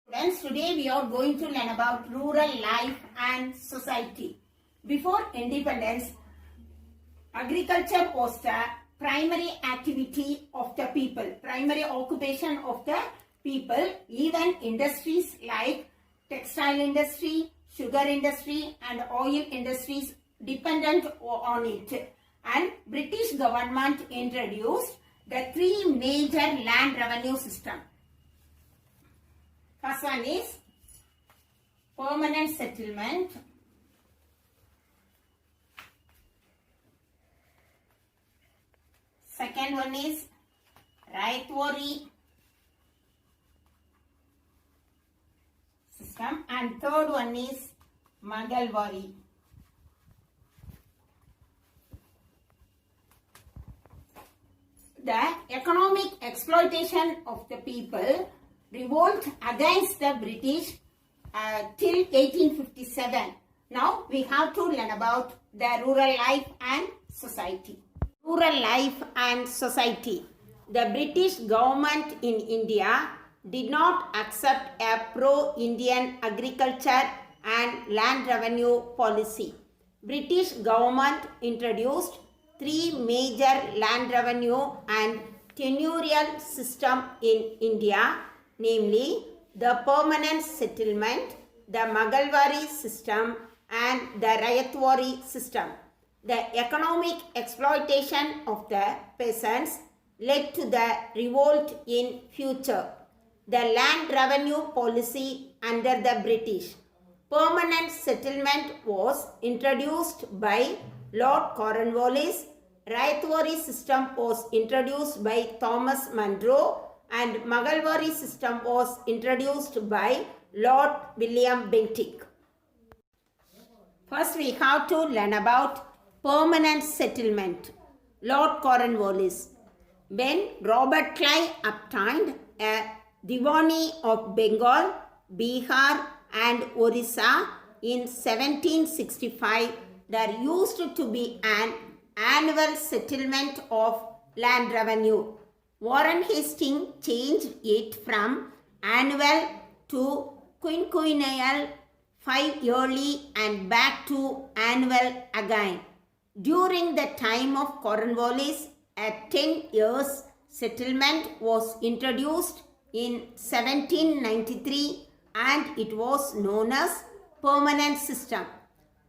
Friends, today we are going to learn about rural life and society. Before independence, agriculture was the primary activity of the people, primary occupation of the people. Even industries like textile industry, sugar industry and oil industries dependent on it. And British government introduced the three major land revenue system. First one is permanent settlement. Second one is Rayatwari system and third one is Magalwari. The economic exploitation of the people revolt against the British till 1857. Now we have to learn about the rural life and society. Rural life and society. The British government in India did not accept a pro-Indian agriculture and land revenue policy. British government introduced three major land revenue and tenurial system in India, namely the permanent settlement, the Magalwari system and the Rayatwari system. The economic exploitation of the peasants led to the revolt in future. The land revenue policy under the British. Permanent settlement was introduced by Lord Cornwallis. Rayatwari system was introduced by Thomas Munro and Magalwari system was introduced by Lord William Bentinck. First we have to learn about permanent settlement. Lord Cornwallis. When Robert Clive obtained a Diwani of Bengal, Bihar and Orissa in 1765, there used to be an annual settlement of land revenue. Warren Hastings changed it from annual to quinquennial, 5 yearly and back to annual again. During the time of Cornwallis, a 10 years settlement was introduced in 1793 and it was known as permanent system.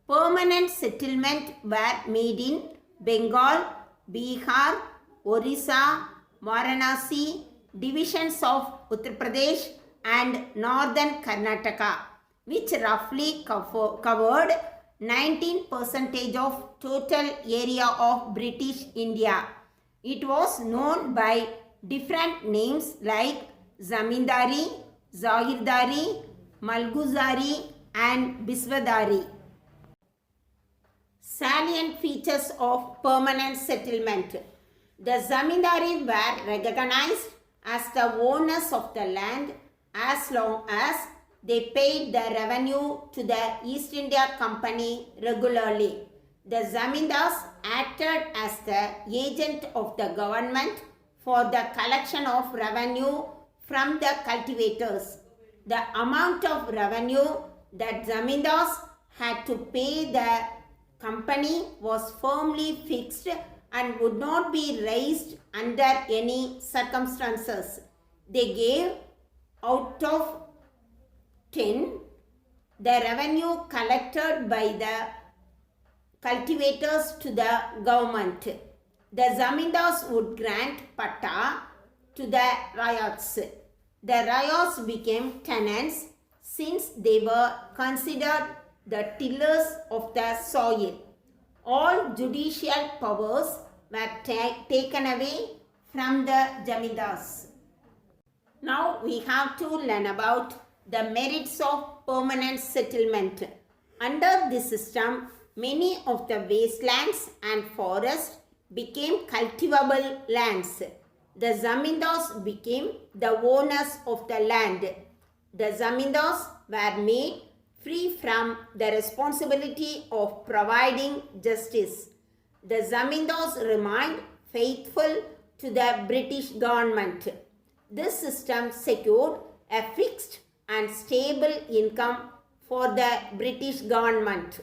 Permanent settlement were made in Bengal, Bihar, Orissa, Varanasi, divisions of Uttar Pradesh and northern Karnataka, which roughly covered 19% of total area of British India. It was known by different names like Zamindari, Zahirdari, Malguzari and Biswadari. Salient features of permanent settlement. The Zamindari were recognized as the owners of the land as long as they paid the revenue to the East India Company regularly. The Zamindars acted as the agent of the government for the collection of revenue from the cultivators. The amount of revenue that Zamindars had to pay the company was firmly fixed and would not be raised under any circumstances. They gave out of 10 the revenue collected by the cultivators to the government. The Zamindars would grant patta to the ryots. The ryots became tenants since they were considered the tillers of the soil. All judicial powers were taken away from the Zamindars. Now we have to learn about the merits of permanent settlement. Under this system, many of the wastelands and forests became cultivable lands. The Zamindars became the owners of the land. The Zamindars were made free from the responsibility of providing justice. The Zamindars remained faithful to the British government. This system secured a fixed and stable income for the British government.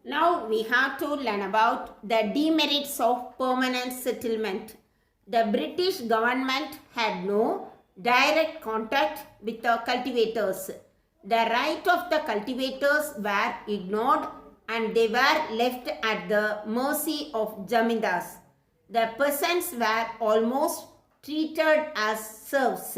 Now we have to learn about the demerits of permanent settlement. The British government had no direct contact with the cultivators. The rights of the cultivators were ignored and they were left at the mercy of zamindars. The peasants were almost treated as serfs.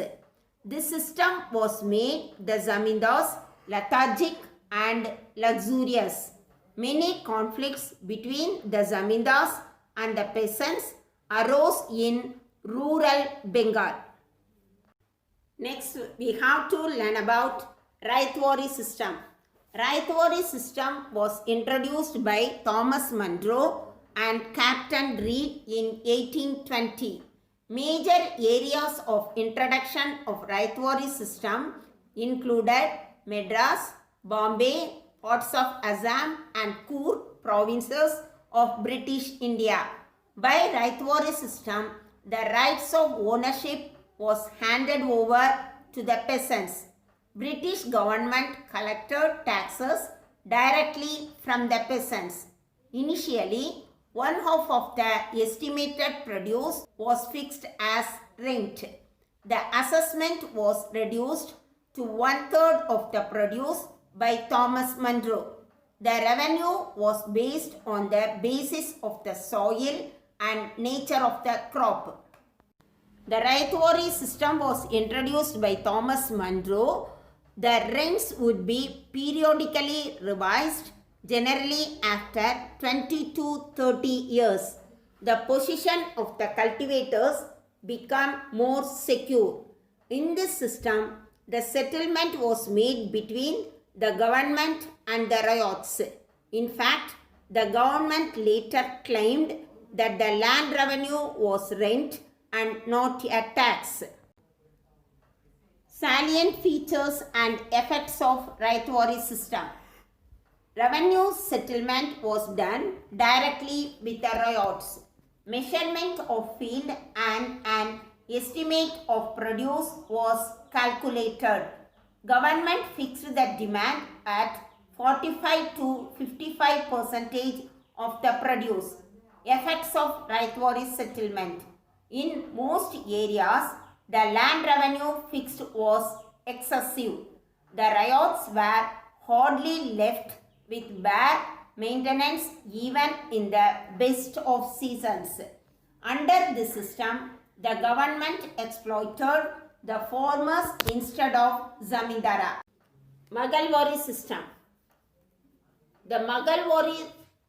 This system was made the zamindars lethargic and luxurious. Many conflicts between the zamindars and the peasants arose in rural Bengal. Next, we have to learn about Raithwari system. Raithwari system was introduced by Thomas Munro and Captain Reed in 1820. Major areas of introduction of Raithwari system included Madras, Bombay, parts of Assam and Coorg provinces of British India. By Raithwari system, the rights of ownership was handed over to the peasants. British government collected taxes directly from the peasants. Initially, one half of the estimated produce was fixed as rent. The assessment was reduced to 1/3 of the produce by Thomas Munro. The revenue was based on the basis of the soil and nature of the crop. The Raithwari system was introduced by Thomas Munro. The rents would be periodically revised, generally after 20 to 30 years. The position of the cultivators became more secure. In this system, the settlement was made between the government and the ryots. In fact, the government later claimed that the land revenue was rent and not a tax. Salient features and effects of Raithwari system. Revenue settlement was done directly with the ryots. Measurement of field and an estimate of produce was calculated. Government fixed the demand at 45 to 55% of the produce. Effects of Raithwari settlement. In most areas, the land revenue fixed was excessive. The ryots were hardly left with bare maintenance even in the best of seasons. Under this system, the government exploited the farmers instead of zamindara. Maghalwari system. The Maghalwari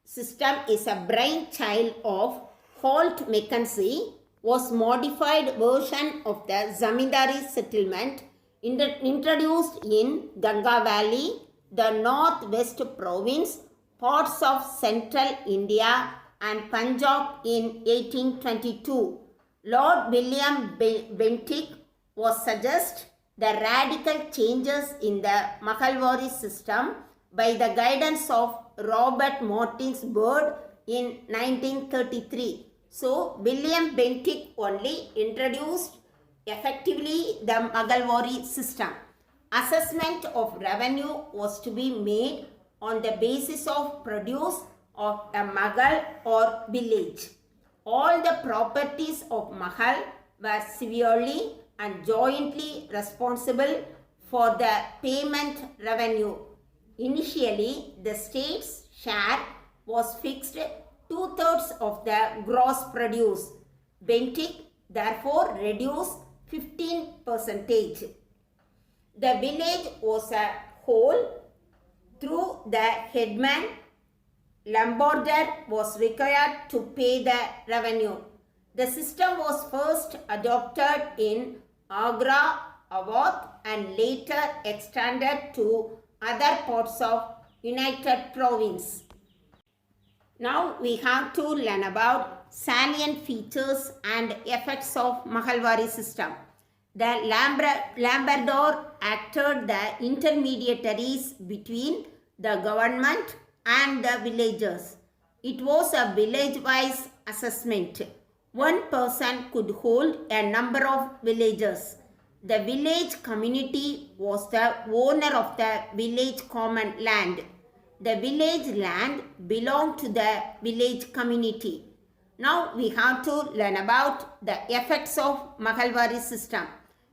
system is a brainchild of Holt Mackenzie, was modified version of the zamindari settlement introduced in Ganga Valley, the northwest province, parts of central India and Punjab in 1822. Lord William Bentinck was suggest the radical changes in the Maghalwari system by the guidance of Robert Martins Bird in 1933. So, William Bentinck only introduced effectively the Maghalwari system. Assessment of revenue was to be made on the basis of produce of a Maghal or village. All the properties of Maghal were severely and jointly responsible for the payment revenue. Initially, the state's share was fixed 2/3 of the gross produce. Bentinck therefore reduced 15%. The village was a whole. Through the headman, Lamborder was required to pay the revenue. The system was first adopted in Agra, Awadh and later extended to other parts of United Province. Now we have to learn about salient features and effects of Maghalwari system. The Lambrador acted the intermediaries between the government and the villagers. It was a village-wise assessment. One person could hold a number of villages. The village community was the owner of the village common land. The village land belonged to the village community. Now we have to learn about the effects of Mahalwari system.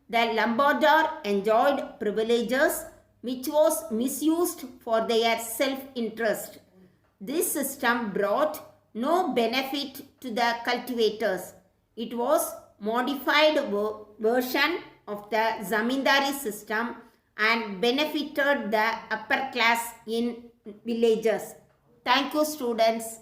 The Lambadar enjoyed privileges which was misused for their self-interest. This system brought no benefit to the cultivators. It was modified version of the zamindari system and benefited the upper class in villages. Thank you, students.